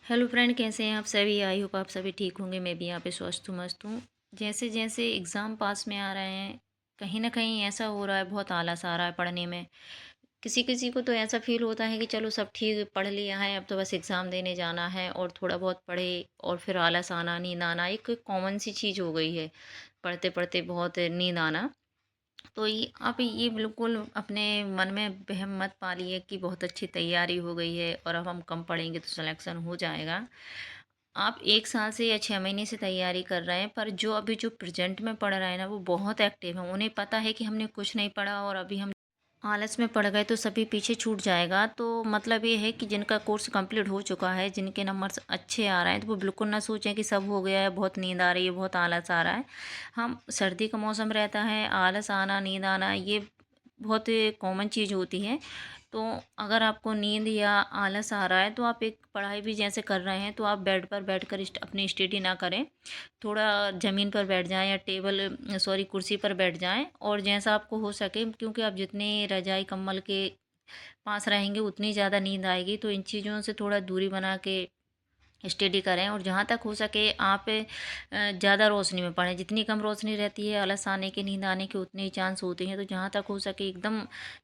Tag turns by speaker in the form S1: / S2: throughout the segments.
S1: Hello friend, कैसे हैं आप सभी। आई होप आप सभी ठीक होंगे। मैं भी यहाँ पे स्वस्थ हूँ, मस्त हूँ। जैसे जैसे एग्ज़ाम पास में आ रहे हैं, कहीं ना कहीं ऐसा हो रहा है, बहुत आलस आ रहा है पढ़ने में। किसी किसी को तो ऐसा फील होता है कि चलो सब ठीक, पढ़ लिया है, अब तो बस एग्ज़ाम देने जाना है, और थोड़ा बहुत पढ़े और फिर आलस आना, नींद आना एक कॉमन सी चीज़ हो गई है। पढ़ते पढ़ते बहुत नींद आना। तो ये आप ये बिल्कुल अपने मन में वहम मत पालिए कि बहुत अच्छी तैयारी हो गई है और अब हम कम पढ़ेंगे तो सिलेक्शन हो जाएगा। आप 1 साल से या 6 महीने से तैयारी कर रहे हैं, पर जो अभी जो प्रेज़ेंट में पढ़ रहे हैं ना, वो बहुत एक्टिव हैं। उन्हें पता है कि हमने कुछ नहीं पढ़ा और अभी हम आलस में पड़ गए तो सभी पीछे छूट जाएगा। तो मतलब ये है कि जिनका कोर्स कंप्लीट हो चुका है, जिनके नंबर्स अच्छे आ रहे हैं, तो वो बिल्कुल ना सोचें कि सब हो गया है, बहुत नींद आ रही है, बहुत आलस आ रहा है। हम सर्दी का मौसम रहता है, आलस आना, नींद आना ये बहुत कॉमन चीज़ होती है। तो अगर आपको नींद या आलस आ रहा है, तो आप एक पढ़ाई भी जैसे कर रहे हैं, तो आप बेड पर बैठकर अपनी स्टडी ना करें। थोड़ा ज़मीन पर बैठ जाएं या कुर्सी पर बैठ जाएं, और जैसा आपको हो सके, क्योंकि आप जितने रजाई कंबल के पास रहेंगे उतनी ज़्यादा नींद आएगी। तो इन चीज़ों से थोड़ा दूरी बना के स्टडी करें, और जहाँ तक हो सके आप ज़्यादा रोशनी में पढ़ें। जितनी कम रोशनी रहती है, आलस आने के, नींद आने के उतने ही चांस होते हैं। तो जहाँ तक हो सके एकदम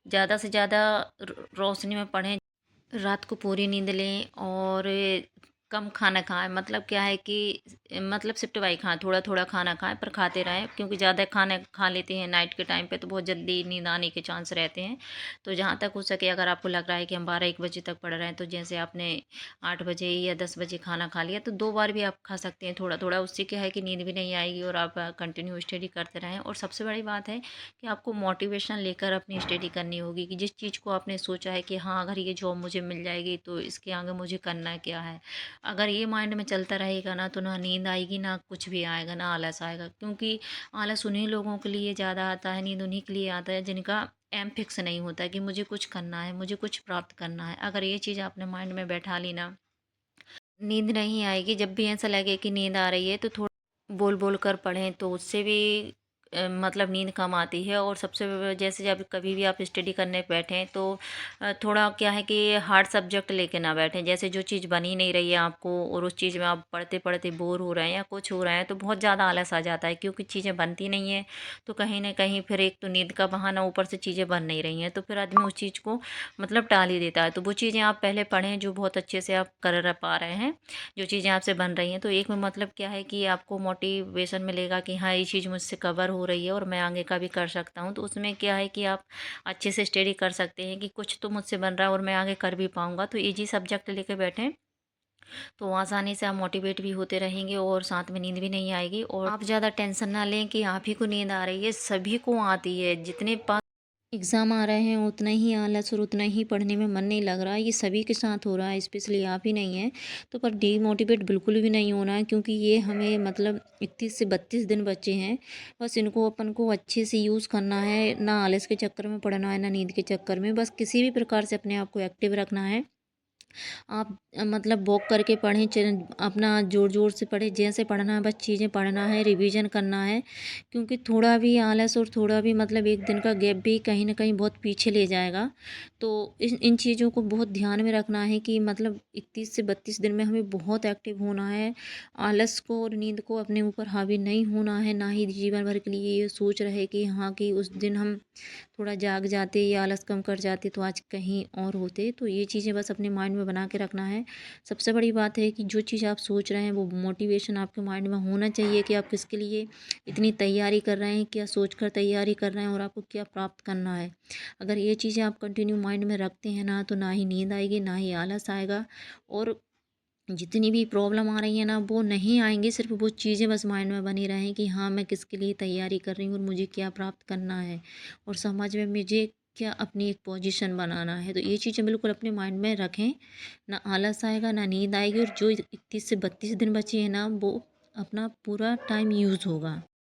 S1: ज़्यादा से ज़्यादा रोशनी में पढ़ें। रात को पूरी नींद लें, और कम खाना खाएं। मतलब क्या है कि मतलब सिफ्ट बाई खाएं, थोड़ा थोड़ा खाना खाएं, पर खाते रहें, क्योंकि ज़्यादा खाना खा लेते हैं नाइट के टाइम पे तो बहुत जल्दी नींद आने के चांस रहते हैं। तो जहाँ तक हो सके, अगर आपको लग रहा है कि हम 12-1 बजे तक पढ़ रहे हैं, तो जैसे आपने 8 बजे या 10 बजे खाना खा लिया, तो 2 बार भी आप खा सकते हैं थोड़ा थोड़ा। उससे क्या है कि नींद भी नहीं आएगी और आप कंटिन्यू स्टडी करते रहें। और सबसे बड़ी बात है कि आपको मोटिवेशन लेकर अपनी स्टडी करनी होगी, कि जिस चीज़ को आपने सोचा है कि हाँ, अगर ये जॉब मुझे मिल जाएगी तो इसके आगे मुझे करना क्या है। अगर ये माइंड में चलता रहेगा ना, तो ना नींद आएगी, ना कुछ भी आएगा, ना आलस आएगा। क्योंकि आलस उन्हीं लोगों के लिए ज़्यादा आता है, नींद उन्हीं के लिए आता है जिनका एम फिक्स नहीं होता है कि मुझे कुछ करना है, मुझे कुछ प्राप्त करना है। अगर ये चीज़ आपने माइंड में बैठा ली ना, नींद नहीं आएगी। जब भी ऐसा लगे कि नींद आ रही है, तो थोड़ा बोल बोल कर पढ़ें, तो उससे भी मतलब नींद कम आती है। और सबसे जैसे जब कभी भी आप स्टडी करने बैठें, तो थोड़ा क्या है कि हार्ड सब्जेक्ट लेके ना बैठें। जैसे जो चीज़ बन ही नहीं रही है आपको, और उस चीज़ में आप पढ़ते पढ़ते बोर हो रहे हैं या कुछ हो रहा है, तो बहुत ज़्यादा आलस आ जाता है, क्योंकि चीज़ें बनती नहीं हैं। तो कहीं ना कहीं फिर एक तो नींद का बहाना, ऊपर से चीज़ें बन नहीं रही हैं, तो फिर आदमी उस चीज़ को मतलब टाल ही देता है। तो वो चीज़ें आप पहले पढ़ें जो बहुत अच्छे से आप कर पा रहे हैं, जो चीज़ें आपसे बन रही हैं। तो एक में मतलब क्या है कि आपको मोटिवेशन मिलेगा कि हाँ, ये चीज़ मुझसे कवर हो रही है और मैं आगे का भी कर सकता हूँ। तो उसमें क्या है कि आप अच्छे से स्टडी कर सकते हैं कि कुछ तो मुझसे बन रहा है और मैं आगे कर भी पाऊँगा। तो ईजी सब्जेक्ट लेके बैठें, तो आसानी से आप मोटिवेट भी होते रहेंगे और साथ में नींद भी नहीं आएगी। और आप ज़्यादा टेंशन ना लें कि आप ही को नींद आ रही है, सभी को आती है। जितने पास एग्ज़ाम आ रहे हैं, उतना ही आलस और उतना ही पढ़ने में मन नहीं लग रहा है। ये सभी के साथ हो रहा है, स्पेशली आप ही नहीं हैं। तो पर डीमोटिवेट बिल्कुल भी नहीं होना है, क्योंकि ये हमें मतलब 31 से 32 दिन बचे हैं। बस इनको अपन को अच्छे से यूज़ करना है, ना आलस के चक्कर में पढ़ना है, ना नींद के चक्कर में। बस किसी भी प्रकार से अपने आप को एक्टिव रखना है। आप मतलब वॉक करके पढ़ें, अपना ज़ोर ज़ोर से पढ़ें, जैसे पढ़ना है बस चीज़ें पढ़ना है, रिवीजन करना है। क्योंकि थोड़ा भी आलस और थोड़ा भी मतलब एक दिन का गैप भी कहीं ना कहीं बहुत पीछे ले जाएगा। तो इन इन चीज़ों को बहुत ध्यान में रखना है कि मतलब 31 से 32 दिन में हमें बहुत एक्टिव होना है। आलस को और नींद को अपने ऊपर हावी नहीं होना है, ना ही जीवन भर के लिए ये सोच रहे कि हाँ, कि उस दिन हम थोड़ा जाग जाते या आलस कम कर जाते तो आज कहीं और होते। तो ये चीज़ें बस अपने माइंड में बना के रखना है। सबसे बड़ी बात है कि जो चीज़ आप सोच रहे हैं, वो मोटिवेशन आपके माइंड में होना चाहिए कि आप किसके लिए इतनी तैयारी कर रहे हैं, क्या सोच कर तैयारी कर रहे हैं, और आपको क्या प्राप्त करना है। अगर ये चीज़ें आप कंटिन्यू माइंड में रखते हैं ना, तो ना ही नींद आएगी, ना ही आलस आएगा, और जितनी भी प्रॉब्लम आ रही है ना, वो नहीं आएंगी। सिर्फ वो चीज़ें बस माइंड में बनी रहें कि हाँ, मैं किसके लिए तैयारी कर रही हूँ और मुझे क्या प्राप्त करना है, और समाज में मुझे क्या अपनी एक पोजीशन बनाना है। तो ये चीज़ें बिल्कुल अपने माइंड में रखें। ना आलस आएगा, ना नींद आएगी, और जो 31 से 32 दिन बचे हैं ना, वो अपना पूरा टाइम यूज़ होगा।